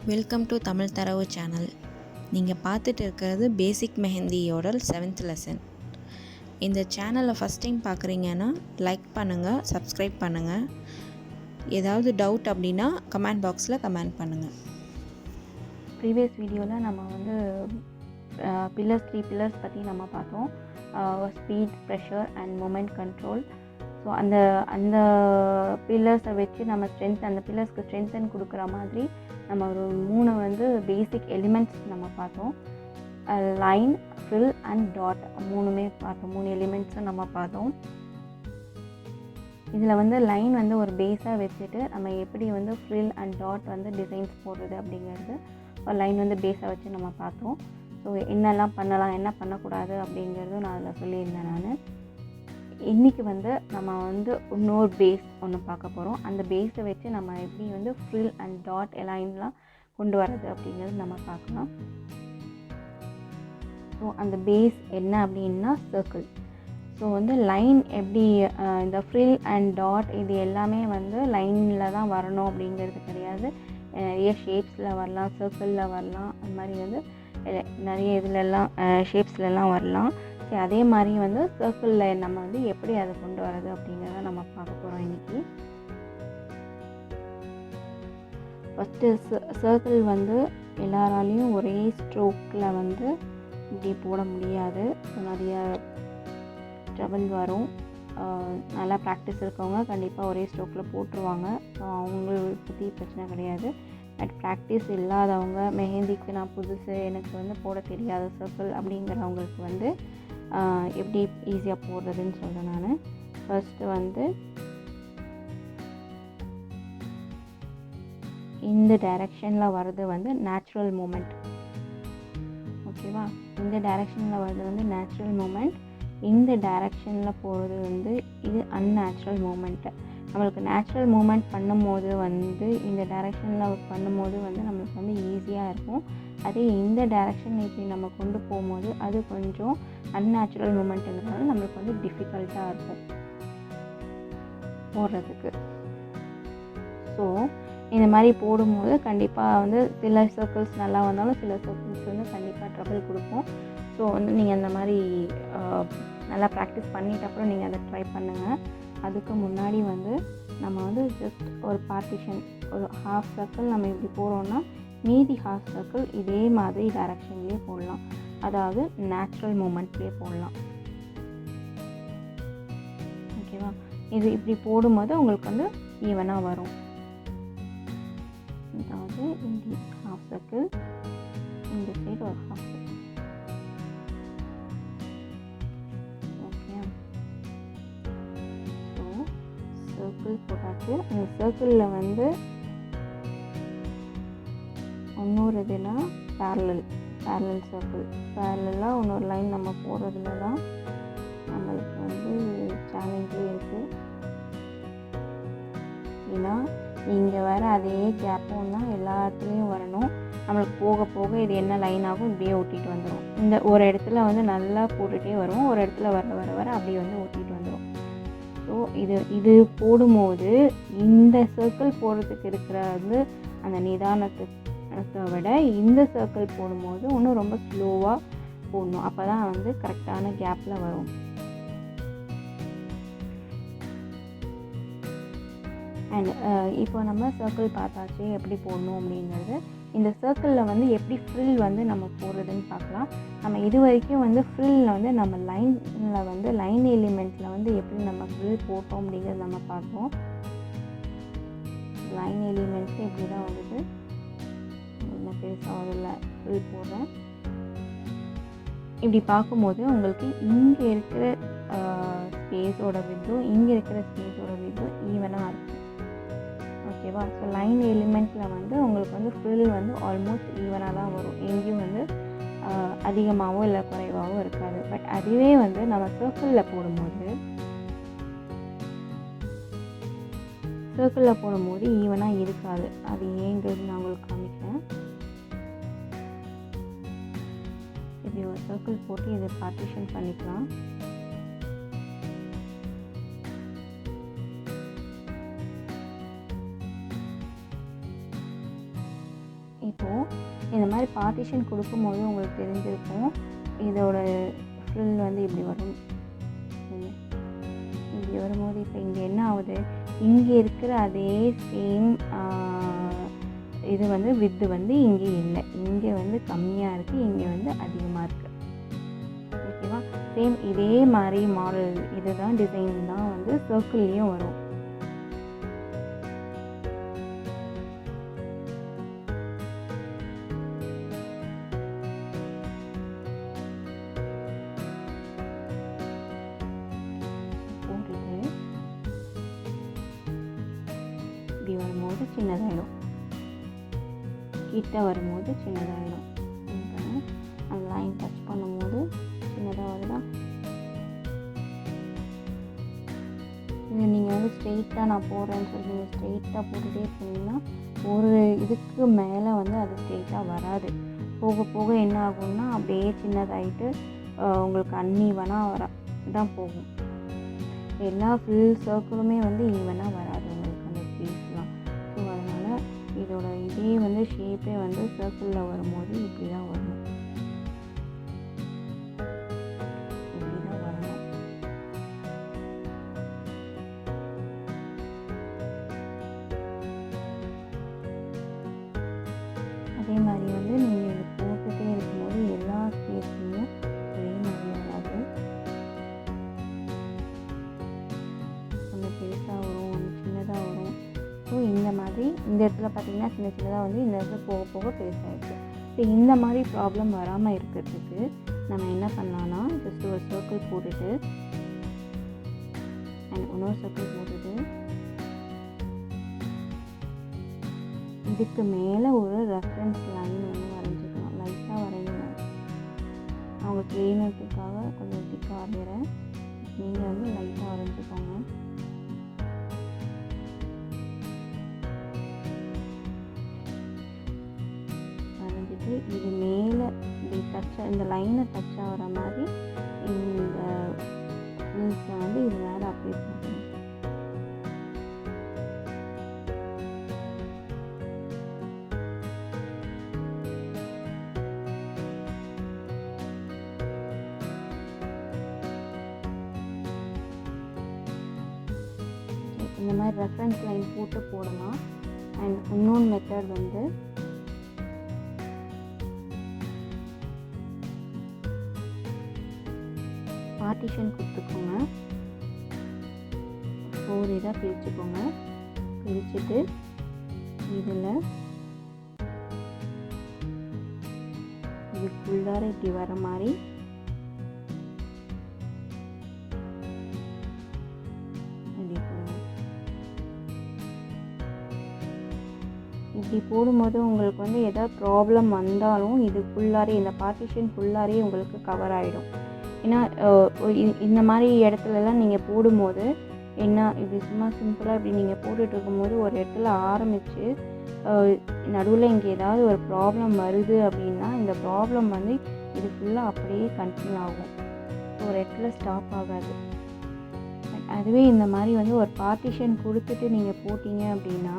Welcome to Tamil தரவு channel. நீங்கள் பார்த்துட்டு இருக்கிறது பேசிக் மெஹந்தியோட 7th லெசன். இந்த சேனலை ஃபஸ்ட் டைம் பார்க்குறீங்கன்னா லைக் பண்ணுங்கள், சப்ஸ்கிரைப் பண்ணுங்கள். ஏதாவது டவுட் அப்படின்னா கமெண்ட் பாக்ஸில் கமெண்ட் பண்ணுங்கள். ப்ரீவியஸ் வீடியோவில் நம்ம வந்து த்ரீ பில்லர்ஸ் பற்றி நம்ம பார்த்தோம். Speed, pressure and moment control. So அந்த பில்லர்ஸை வச்சு நம்ம அந்த பில்லர்ஸ்க்கு ஸ்ட்ரென்த்தன் கொடுக்குற மாதிரி நம்ம ஒரு 3 வந்து பேசிக் எலிமெண்ட்ஸ் நம்ம பார்த்தோம். லைன், ஃபில் அண்ட் டாட் 3மே பார்த்தோம். 3 எலிமெண்ட்ஸும் நம்ம பார்த்தோம். இதில் வந்து லைன் வந்து ஒரு பேஸாக வச்சுட்டு நம்ம எப்படி வந்து ஃபில் அண்ட் டாட் வந்து டிசைன்ஸ் போடுறது அப்படிங்கிறது ஒரு லைன் வந்து பேஸாக வச்சு நம்ம பார்த்தோம். ஸோ என்னெல்லாம் பண்ணலாம், என்ன பண்ணக்கூடாது அப்படிங்கிறதும் நான் அதில் சொல்லியிருந்தேன். நான் இன்றைக்கி வந்து நம்ம வந்து இன்னொரு பேஸ் ஒன்று பார்க்க போகிறோம். அந்த பேஸை வச்சு நம்ம எப்படி வந்து ஃபில் அண்ட் டாட் லைன்லாம் கொண்டு வர்றது அப்படிங்கிறது நம்ம பார்க்கலாம். ஸோ அந்த பேஸ் என்ன அப்படின்னா சர்க்கிள். ஸோ வந்து லைன் எப்படி இந்த ஃபில் அண்ட் டாட் இது எல்லாமே வந்து லைனில் தான் வரணும் அப்படிங்கிறது கிடையாது. நிறைய ஷேப்ஸில் வரலாம், சர்க்கிளில் வரலாம், அந்த மாதிரி வந்து நிறைய இதுலெல்லாம் ஷேப்ஸ்லலாம் வரலாம். சரி, அதே மாதிரி வந்து சர்க்கிளில் நம்ம வந்து எப்படி அதை கொண்டு வரது அப்படிங்கிறத நம்ம பார்க்க போகிறோம் இன்றைக்கி. ஃபஸ்ட்டு சர்க்கிள் வந்து எல்லாராலையும் ஒரே ஸ்ட்ரோக்கில் வந்து இப்படி போட முடியாது. ஸோ நிறைய ட்ரபிள் வரும். நல்லா ப்ராக்டிஸ் இருக்கவங்க கண்டிப்பாக ஒரே ஸ்ட்ரோக்கில் போட்டுருவாங்க. ஸோ அவங்களுக்கு பற்றி பிரச்சனை கிடையாது. பட் ப்ராக்டிஸ் இல்லாதவங்க, மெஹந்திக்கு நான் புதுசு, எனக்கு வந்து போட தெரியாத சர்க்கிள் அப்படிங்கிறவங்களுக்கு வந்து எப்படி ஈஸியாக போடுறதுன்னு சொல்கிறேன் நான். ஃபஸ்ட்டு வந்து இந்த டைரெக்ஷனில் வர்றது வந்து நேச்சுரல் மூமெண்ட். ஓகேவா? இந்த டைரெக்ஷனில் வர்றது வந்து நேச்சுரல் மூமெண்ட். இந்த டைரெக்ஷனில் போகிறது வந்து இது அன்நேச்சுரல் மூமெண்ட்டு. நம்மளுக்கு நேச்சுரல் மூமெண்ட் பண்ணும்போது வந்து இந்த டைரெக்ஷனில் பண்ணும்போது வந்து நம்மளுக்கு வந்து ஈஸியாக இருக்கும். அதே இந்த டைரெக்ஷன் இப்படி நம்ம கொண்டு போகும்போது அது கொஞ்சம் அன்நேச்சுரல் மூமெண்ட்டுங்கிறதுனால நம்மளுக்கு வந்து டிஃபிகல்ட்டாக இருக்கும் போடுறதுக்கு. ஸோ இந்த மாதிரி போடும்போது கண்டிப்பாக வந்து சில சர்க்கிள்ஸ் நல்லா வந்தாலும் சில சர்க்கிள்ஸ் வந்து கண்டிப்பாக ட்ரபிள் கொடுக்கும். ஸோ வந்து நீங்கள் அந்த மாதிரி நல்லா ப்ராக்டிஸ் பண்ணிட்ட அப்புறம் நீங்கள் அதை ட்ரை பண்ணுங்கள். அதுக்கு முன்னாடி வந்து நம்ம வந்து ஜஸ்ட் ஒரு பார்ட்டிஷன், ஒரு ஹாஃப் சர்க்கிள் நம்ம இப்படி போகிறோன்னா மீதி ஹாஃப் சர்க்கிள் இதே மாதிரி டைரெக்ஷன்லேயே போடலாம். அதாவது நேச்சுரல் மூமெண்ட்லேயே போடலாம். ஓகேவா? இது இப்படி போடும்போது உங்களுக்கு வந்து ஈவனாக வரும். அதாவது இந்த ஹாஃப் சர்க்கிள், இந்த சைடு ஒரு half circle. Okay, so circle போட்டாச்சு. அந்த சர்க்கிளில் வந்து இன்னொரு இதுனா பேரலல் சர்க்கிள். பேரலாக இன்னொரு லைன் நம்ம போடுறதுல தான் நம்மளுக்கு வந்து சேலஞ்சே இருக்குது. ஏன்னா இங்கே வேறு அதே கேப்பும் தான் எல்லா இடத்துலையும் வரணும். நம்மளுக்கு போக போக இது என்ன லைன் ஆகும், இப்படியே ஒட்டிகிட்டு வந்துடும். இந்த ஒரு இடத்துல வந்து நல்லா போட்டுகிட்டே வரும், ஒரு இடத்துல வர அப்படியே வந்து ஒட்டிகிட்டு வந்துடும். ஸோ இது போடும்போது இந்த சர்க்கிள் போடுறதுக்கு இருக்கிற வந்து அந்த நிதானத்தை விட இந்த சர்க்கிள் போடும்போது இன்னும் ரொம்ப ஸ்லோவாக போடணும். அப்போ தான் வந்து கரெக்டான கேப்பில் வரும். அண்ட் இப்போ நம்ம சர்க்கிள் பார்த்தாச்சு எப்படி போடணும் அப்படிங்கிறது. இந்த சர்க்கிளில் வந்து எப்படி ஃப்ரில் வந்து நம்ம போடுறதுன்னு பார்க்கலாம். நம்ம இது வரைக்கும் வந்து ஃப்ரில்ல வந்து நம்ம லைனில் வந்து லைன் எலிமெண்ட்டில் வந்து எப்படி நம்ம ஃப்ரில் போட்டோம் அப்படிங்கிறது நம்ம பார்த்தோம். லைன் எலிமெண்ட்ஸு இப்படி தான் வந்துட்டு நான் பெருசாக அதில் ஃப்ரில் போடுறேன். இப்படி பார்க்கும்போது உங்களுக்கு இங்கே இருக்கிற ஸ்பேஸோட வித்தும் இங்கே இருக்கிற ஸ்பேஸோட வித்தும் ஈவனாக இருக்கும். ஓகேவா? ஸோ லைன் எலிமெண்ட்டில் வந்து உங்களுக்கு வந்து ஃப்ரில் வந்து ஆல்மோஸ்ட் ஈவனாக தான் வரும். எங்கேயும் வந்து அதிகமாகவோ இல்லை குறைவாகவோ இருக்காது. பட் அதுவே வந்து நம்ம சர்க்கிளில் போடும்போது ஈவனாக இருக்காது. அது ஏங்கிறது நான் உங்களுக்கு காமிக்கிறேன். இப்படி ஒரு சர்க்கிள் போட்டு இதை பார்ட்டிஷன் பண்ணிக்கலாம். இப்போ இந்த மாதிரி பார்ட்டிஷன் கொடுக்கும்போது உங்களுக்கு தெரிஞ்சிருக்கும் இதோட ஃப்ரில் வந்து இப்படி வரும். இப்படி வரும்போது இப்போ இங்கே என்ன ஆகுது, இங்கே இருக்கிற அதே சேம் இது வந்து வித்து வந்து இங்கே இல்லை, இங்கே வந்து கம்மியாக இருக்குது, இங்கே வந்து அதிகமாக இருக்குது. ஓகேவா? சேம் இதே மாதிரி மாடல் இதுதான் டிசைன் தான் வந்து சர்க்கிள்லேயும் வரும். இப்படி வரும்போது சின்னதாயிடும், கிட்ட வரும்போது சின்னதாயிடும். அந்த லைன் டச் பண்ணும்போது சின்னதாக வருதா? இது நீங்கள் வந்து ஸ்ட்ரெயிட்டாக நான் போடுறேன்னு சொல்லி நீங்கள் ஸ்ட்ரெயிட்டாக போட்டுகிட்டே இருந்தீங்கன்னா ஒரு இதுக்கு மேலே வந்து அது ஸ்ட்ரெயிட்டாக வராது. போக போக என்ன ஆகும்னா அப்படியே சின்னதாகிட்டு உங்களுக்கு அன்ஈவனாக தான் போகும். எல்லா ஃபுல் சர்க்கிளுமே வந்து ஈவனாக வராது உங்களுக்கு அந்த பீஸ்லாம். ஸோ அதனால் இதோட இதே வந்து ஷேப்பே வந்து சர்க்கிளில் வரும்போது இப்படி தான் வரணும், இப்படி தான் வரணும். அதே மாதிரி வந்து நீங்கள் இது போட்டுகிட்டே இருக்கும்போது எல்லா ஸ்பேஸ்லேயும் ஒரே மாதிரி வராது. ஒன்று பெருசாக வரும், ஒன்று சின்னதாக வரும். ஸோ இந்த மாதிரி இந்த இடத்துல பார்த்திங்கன்னா சின்ன சின்னதாக வந்து இந்த இடத்துல போக போக பெருசாகிடுச்சு. ஸோ இந்த மாதிரி ப்ராப்ளம் வராமல் இருக்கிறதுக்கு நம்ம என்ன பண்ணலான்னா ஜஸ்ட் ஒரு சர்க்கிள் போட்டுட்டு அண்ட் இன்னொரு சர்க்கிள் போட்டுட்டு இதுக்கு மேலே ஒரு ரெஃபரன்ஸ் லைன் ஒன்று வரைஞ்சிக்கலாம். லைட்டாக வரையணும். அவங்க கிளீனத்துக்காக கொஞ்சம் திக்காக வரைகிறேன், நீங்கள் வந்து லைட்டாக வரைஞ்சிக்கோங்க. வரைஞ்சிட்டு இது மேலே இப்படி இந்த லைனை டச் ஆகிற மாதிரி இந்த ஃபில்ஸை வந்து இது மேலே அப்ளை பண்ணணும். இந்த மாதிரி ரெஃபரன்ஸ் லைன் போட்டு போடலாம். அண்ட் இன்னொன்று மெத்தட் வந்து பார்ட்டிஷன் கொடுத்துக்கோங்க. 4 இதாக பிரிச்சுக்கோங்க. பிரிச்சுட்டு இதில் இது ஃபுல்லாக இப்படி வர மாதிரி இப்படி போடும்போது உங்களுக்கு வந்து எதாவது ப்ராப்ளம் வந்தாலும் இது ஃபுல்லாகவே இந்த பார்ட்டிஷன் ஃபுல்லாகவே உங்களுக்கு கவர் ஆகிடும். ஏன்னா இந்த மாதிரி இடத்துலலாம் நீங்கள் போடும்போது என்ன இப்படி சும்மா சிம்பிளாக இப்படி நீங்கள் போட்டுட்டு இருக்கும்போது ஒரு இடத்துல ஆரம்பித்து நடுவில் இங்கே ஏதாவது ஒரு ப்ராப்ளம் வருது அப்படின்னா இந்த ப்ராப்ளம் வந்து இது ஃபுல்லாக அப்படியே கண்டினியூ ஆகும், ஒரு இடத்துல ஸ்டாப் ஆகாது. அதுவே இந்த மாதிரி வந்து ஒரு பார்ட்டிஷன் கொடுத்துட்டு நீங்கள் போட்டிங்க அப்படின்னா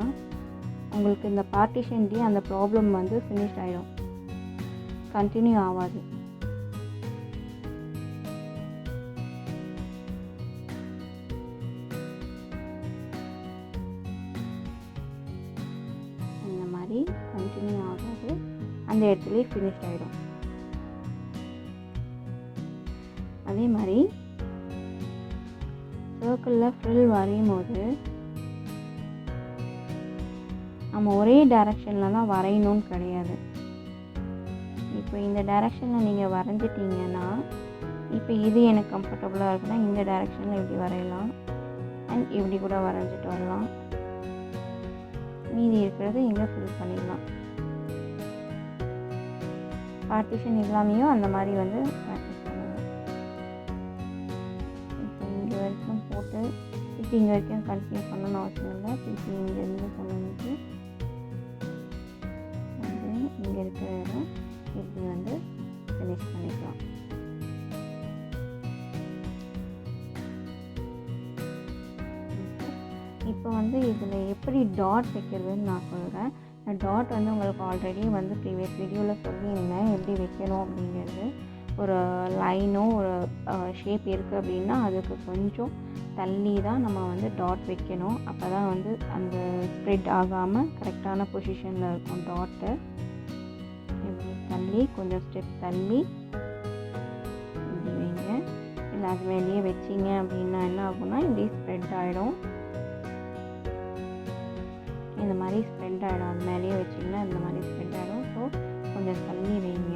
உங்களுக்கு இந்த பார்ட்டிஷன்லேயே அந்த ப்ராப்ளம் வந்து ஃபினிஷ் ஆகிடும், கண்டினியூ ஆகாது. இந்த மாதிரி கண்டினியூ ஆகாது, அந்த இடத்துலையே ஃபினிஷ் ஆகிடும். அதே மாதிரி சர்க்கிளில் ஃப்ரில் வரையும் போது நம்ம ஒரே டைரக்ஷன்லலாம் வரையணும்னு கிடையாது. இப்போ இந்த டைரக்ஷனில் நீங்கள் வரைஞ்சிட்டிங்கன்னா இப்போ இது எனக்கு கம்ஃபர்டபுளாக இருக்குன்னா இந்த டைரக்ஷனில் இப்படி வரையலாம் அண்ட் இப்படி கூட வரைஞ்சிட்டு வரலாம். மீதி இருக்கிறது இங்கே ஃபில் பண்ணிடலாம். பார்ட்டிஷன் இல்லாமையும் அந்த மாதிரி வந்து ப்ராக்டிஸ் பண்ணுங்கள். இப்போ இங்கே வரைக்கும் போட்டு திருப்பி இங்கே வரைக்கும் கண்டினியூ பண்ணணும்னு அவசியம் இல்லை. திருப்பி இங்கேருந்து கொண்டு வந்து இங்கே இருக்கிற இடம் இப்படி வந்து ஃபினிஷ் பண்ணிக்கலாம். இப்போ வந்து இதில் எப்படி டாட் வைக்கிறதுன்னு நான் சொல்கிறேன். டாட் வந்து உங்களுக்கு ஆல்ரெடி வந்து ப்ரீவியஸ் வீடியோவில் சொல்லியிருந்தேன் எப்படி வைக்கணும் அப்படிங்கிறது. ஒரு லைனோ ஒரு ஷேப் இருக்குது அப்படின்னா அதுக்கு கொஞ்சம் தள்ளி தான் நம்ம வந்து டாட் வைக்கணும். அப்போ தான் வந்து அந்த ஸ்ப்ரெட் ஆகாமல் கரெக்டான பொசிஷனில் இருக்கும் டாட்டு. இப்படி தள்ளி கொஞ்சம் ஸ்டெப் தள்ளி இப்படி வைங்க. இல்லை அது மேலேயே வச்சிங்க அப்படின்னா என்ன ஆகும்னா இப்படி ஸ்ப்ரெட் ஆகிடும். இந்த மாதிரி ஸ்ப்ரெட் ஆகிடும். அது மேலேயே வச்சிங்கன்னா இந்த மாதிரி ஸ்ப்ரெட் ஆகிடும். ஸோ கொஞ்சம் தள்ளி வைங்க.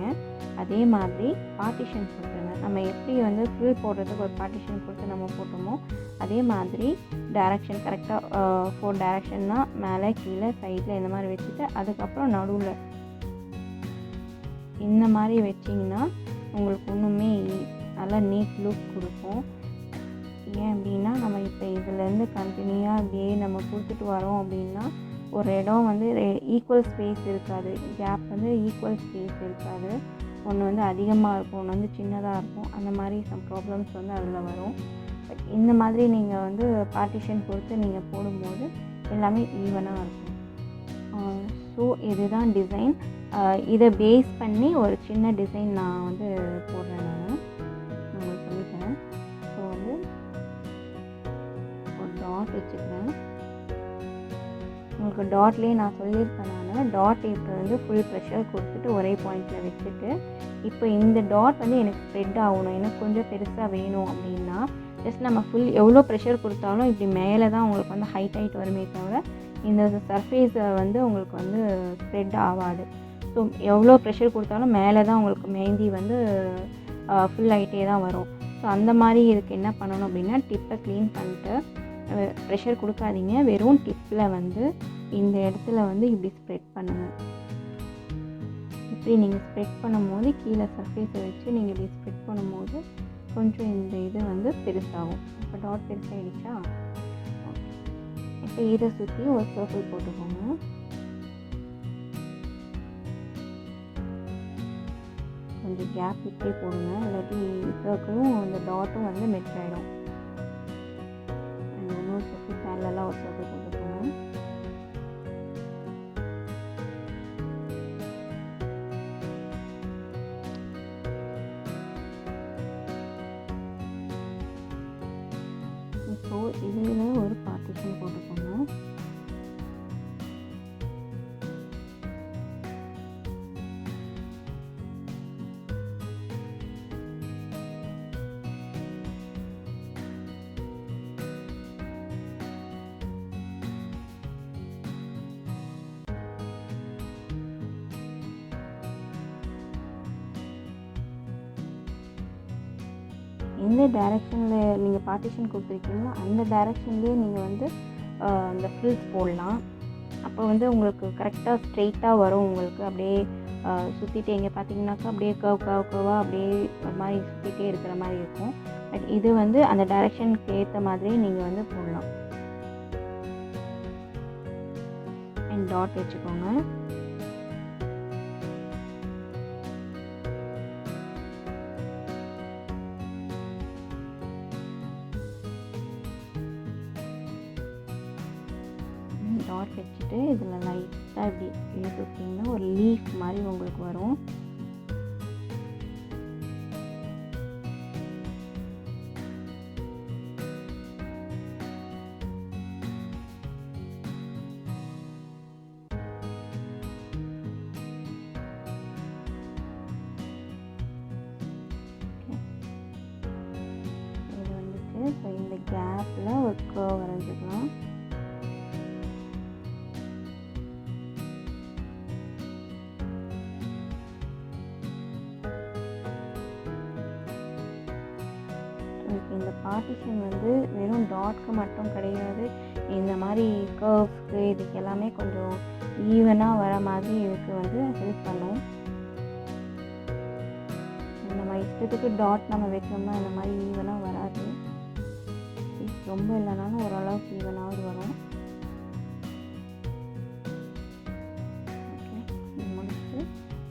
அதே மாதிரி பார்ட்டிஷன் கொடுத்துருங்க. நம்ம எப்படி வந்து ஃபில் போடுறதுக்கு ஒரு பார்ட்டிஷன் கொடுத்து நம்ம போட்டோமோ அதே மாதிரி டைரக்ஷன் கரெக்டாக 4 டைரக்ஷன்னா மேலே கீழே சைடில் இந்த மாதிரி வச்சுட்டு அதுக்கப்புறம் நடுவில் இந்த மாதிரி வச்சிங்கன்னா உங்களுக்கு ஒன்றுமே நல்லா நீட் லுக் கொடுக்கும். ஏன் அப்படின்னா நம்ம இப்போ இதுலேருந்து கண்டினியூவாக அப்படியே நம்ம கொடுத்துட்டு வரோம் அப்படின்னா ஒரு இடம் வந்து ஈக்குவல் ஸ்பேஸ் இருக்காது. கேப் வந்து ஈக்குவல் ஸ்பேஸ் இருக்காது. ஒன்று வந்து அதிகமாக இருக்கும், ஒன்று வந்து சின்னதாக இருக்கும். அந்த மாதிரி சம் ப்ராப்ளம்ஸ் வந்து அதில் வரும். பட் இந்த மாதிரி நீங்கள் வந்து பார்ட்டிஷன் பொறுத்து நீங்கள் போடும்போது எல்லாமே ஈவனாக இருக்கும். ஸோ இதுதான் டிசைன். இதை பேஸ் பண்ணி ஒரு சின்ன டிசைன் நான் வந்து போடுறேன். நான் உங்களுக்கு சொல்லித்தரேன். ஸோ வந்து ஒரு டாட் வச்சுக்கிறேன். உங்களுக்கு டாட்லேயே நான் சொல்லியிருக்கேன். நான் டாட் இப்போ வந்து ஃபுல் ப்ரெஷர் கொடுத்துட்டு ஒரே பாயிண்டில் வச்சுட்டு இப்போ இந்த டாட் வந்து எனக்கு ஸ்ப்ரெட் ஆகணும், எனக்கு கொஞ்சம் பெருசாக வேணும் அப்படின்னா ஜஸ்ட் நம்ம ஃபுல் எவ்வளோ ப்ரெஷர் கொடுத்தாலும் இப்படி மேலே தான் உங்களுக்கு வந்து ஹைட் வருமே தவிர இந்த சர்ஃபேஸை வந்து உங்களுக்கு வந்து ஸ்ப்ரெட் ஆகாது. ஸோ எவ்வளோ ப்ரெஷர் கொடுத்தாலும் மேலே தான் உங்களுக்கு மெஹந்தி வந்து ஃபுல் ஆகிட்டே தான் வரும். ஸோ அந்த மாதிரி இதுக்கு என்ன பண்ணணும் அப்படின்னா டிப்பை க்ளீன் பண்ணிட்டு ப்ரெஷர் கொடுக்காதீங்க. வெறும் டிப்பில் வந்து இந்த இடத்துல வந்து இப்படி ஸ்ப்ரெட் பண்ணுங்கள். இப்படி நீங்கள் ஸ்ப்ரெட் பண்ணும்போது கீழே சர்ஃபேஸை வச்சு நீங்கள் இப்படி ஸ்ப்ரெட் பண்ணும்போது கொஞ்சம் இந்த இது வந்து பெருசாகும். இப்போ டாட் பெருசாகிடுச்சா? ஓகே. இப்போ இதை சுற்றி ஒரு சர்க்கிள் போட்டுக்கோங்க. கொஞ்சம் கேப் விட்டே போடுங்க, இல்லாட்டி சர்க்கிளும் அந்த டாட்டும் வந்து மெச் ஆகிடும். இன்னொரு சர்க்கிள் பேரலாக ஒரு சர்க்கிள் போட்டுக்கோங்க. இப்போ இதில் ஒரு பார்ட்டிஷன் போட்டுக்கோங்க. எந்த டைரெக்ஷனில் நீங்கள் பார்ட்டிஷன் கொடுத்துருக்கீங்களோ அந்த டைரெக்ஷன்லேயே நீங்கள் வந்து இந்த ஃப்ரில்ஸ் போடலாம். அப்போ வந்து உங்களுக்கு கரெக்டாக ஸ்ட்ரெயிட்டாக வரும். உங்களுக்கு அப்படியே சுற்றிட்டே இங்கே பார்த்தீங்கன்னாக்கா அப்படியே கர்வாக அப்படியே ஒரு மாதிரி சுற்றிட்டே இருக்கிற மாதிரி இருக்கும். பட் இது வந்து அந்த டைரெக்ஷனுக்கு ஏற்ற மாதிரி நீங்கள் வந்து போடலாம். அண்ட் டாட் வச்சுக்கோங்க. டாட் வச்சுட்டு இதில் லைட்டாக இப்படி இழுத்து விட்டிங்கன்னா ஒரு லீஃப் மாதிரி உங்களுக்கு வரும். இது வந்துட்டு ஸோ இந்த கேப்பில் ஒரு கர்வ் வரைஞ்சிக்கலாம். இந்த பார்ட்டிஷன் வந்து வெறும் டாட்க்கு மட்டும் கிடையாது, இந்த மாதிரி கர்வ்ஸ்க்கு இதுக்கு எல்லாமே கொஞ்சம் ஈவனாக வர மாதிரி இதுக்கு வந்து ஹெல்ப் பண்ணும். நம்ம இஷ்டத்துக்கு டாட் நம்ம வைக்கணும்னா இந்த மாதிரி ஈவனாக வராது. ரொம்ப இல்லைனாலும் ஓரளவுக்கு ஈவனாவது வரும். ஓகே, இது முடிச்சுட்டு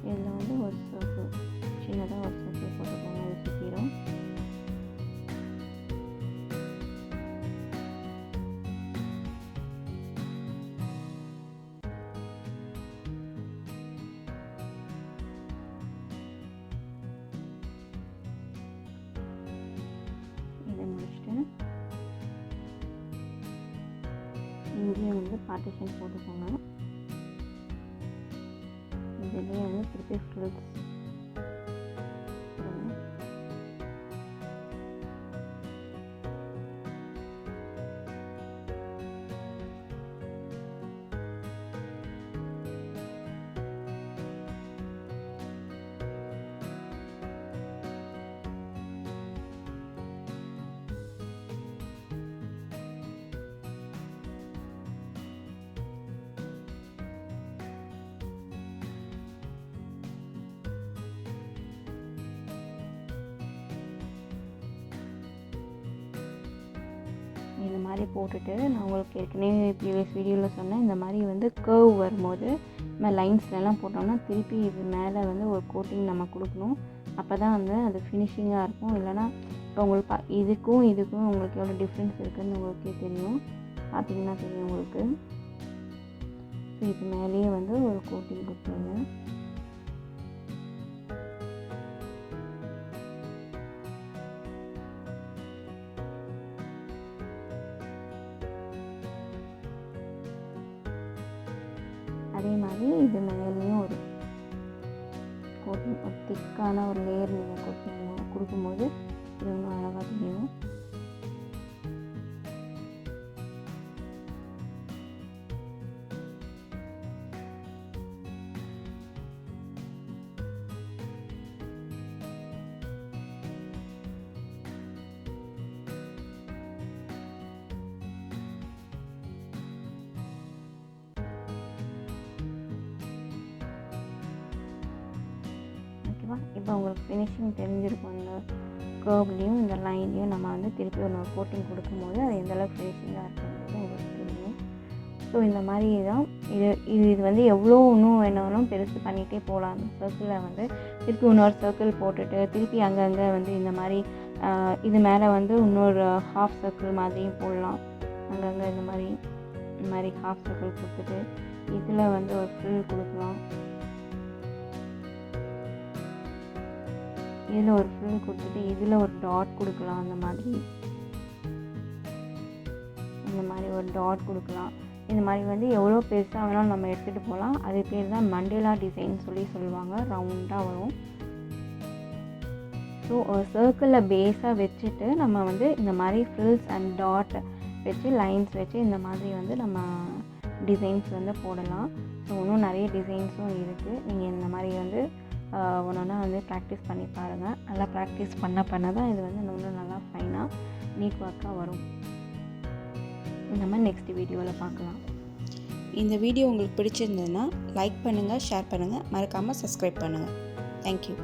இதில் வந்து ஒரு சர்க்கிள் சின்னதாக ஒரு சர்க்கிள் போட்டுக்கோங்க. அது சுற்றிடும். முடிச்சுட்டு இங்கேயும் வந்து பார்ட்டிஷன் போட்டுக்கோங்க. இதுலேயே வந்து திருப்பி ஃப்ரில்ஸ் இந்த மாதிரி போட்டுட்டு, நான் உங்களுக்கு ஏற்கனவே ப்ரீவியஸ் வீடியோவில் சொன்னேன், இந்த மாதிரி வந்து கர்வ் வரும்போது நம்ம லைன்ஸ்லலாம் போட்டோம்னா திருப்பி இது மேலே வந்து ஒரு கோட்டிங் நம்ம கொடுக்கணும். அப்போ தான் வந்து அது ஃபினிஷிங்காக இருக்கும். இல்லைனா இப்போ உங்களுக்கு இதுக்கும் உங்களுக்கு எவ்வளோ டிஃப்ரென்ஸ் இருக்குதுன்னு உங்களுக்கே தெரியும். பார்த்திங்கன்னா தெரியும் உங்களுக்கு. ஸோ இது மேலேயே வந்து ஒரு கோட்டிங் கொடுத்துருங்க. அதே மாதிரி இது மேலேயும் ஒரு கோட்டிங், ஒரு திக்கான ஒரு லேயர் நீங்கள் கொடுக்கும்போது இது இன்னும் அழகாக தெரியும். இப்போ உங்களுக்கு ஃபினிஷிங் தெரிஞ்சிருக்கும். இந்த கர்வ்லேயும் இந்த லைன்லேயும் நம்ம வந்து திருப்பி ஒரு கோட்டிங் கொடுக்கும்போது அது எந்தளவுக்கு ஃபினிஷிங்காக இருக்குங்கிறது உங்களுக்கு தெரியும். ஸோ இந்த மாதிரி தான் இது வந்து எவ்வளோ இன்னும் வேணாலும் பெருசு பண்ணிகிட்டே போகலாம். அந்த சர்க்கிளில் வந்து திருப்பி இன்னொரு சர்க்கிள் போட்டுட்டு திருப்பி அங்கங்கே வந்து இந்த மாதிரி இது மேலே வந்து இன்னொரு ஹாஃப் சர்க்கிள் மாதிரியும் போடலாம். அங்கங்கே இந்த மாதிரி ஹாஃப் சர்க்கிள் கொடுத்துட்டு இதில் வந்து ஒரு ஃபில் கொடுக்கலாம். இதில் ஒரு ஃபில் கொடுத்துட்டு இதில் ஒரு டாட் கொடுக்கலாம். இந்த மாதிரி ஒரு டாட் கொடுக்கலாம். இந்த மாதிரி வந்து எவ்வளோ பெருசாக வேணாலும் நம்ம எடுத்துகிட்டு போகலாம். அது பேர் தான் மண்டேலா டிசைன் சொல்லுவாங்க. ரவுண்டாக வரும். ஸோ ஒரு சர்க்கிளில் பேஸாக வச்சுட்டு நம்ம வந்து இந்த மாதிரி ஃபில்ஸ் அண்ட் டாட் வச்சு லைன்ஸ் வச்சு இந்த மாதிரி வந்து நம்ம டிசைன்ஸ் வந்து போடலாம். ஸோ இன்னும் நிறைய டிசைன்ஸும் இருக்குது. நீங்கள் இந்த மாதிரி வந்து ஒன்றா வந்து ப்ராக்டிஸ் பண்ணி பாருங்கள். நல்லா ப்ராக்டிஸ் பண்ண தான் இது வந்து இன்னும் நல்லா ஃபைனாக நீட் ஒர்க்காக வரும். நம்ம நெக்ஸ்ட் வீடியோவில் பார்க்கலாம். இந்த வீடியோ உங்களுக்கு பிடிச்சிருந்ததுன்னா லைக் பண்ணுங்கள், ஷேர் பண்ணுங்கள், மறக்காமல் சப்ஸ்கிரைப் பண்ணுங்கள். தேங்க்யூ.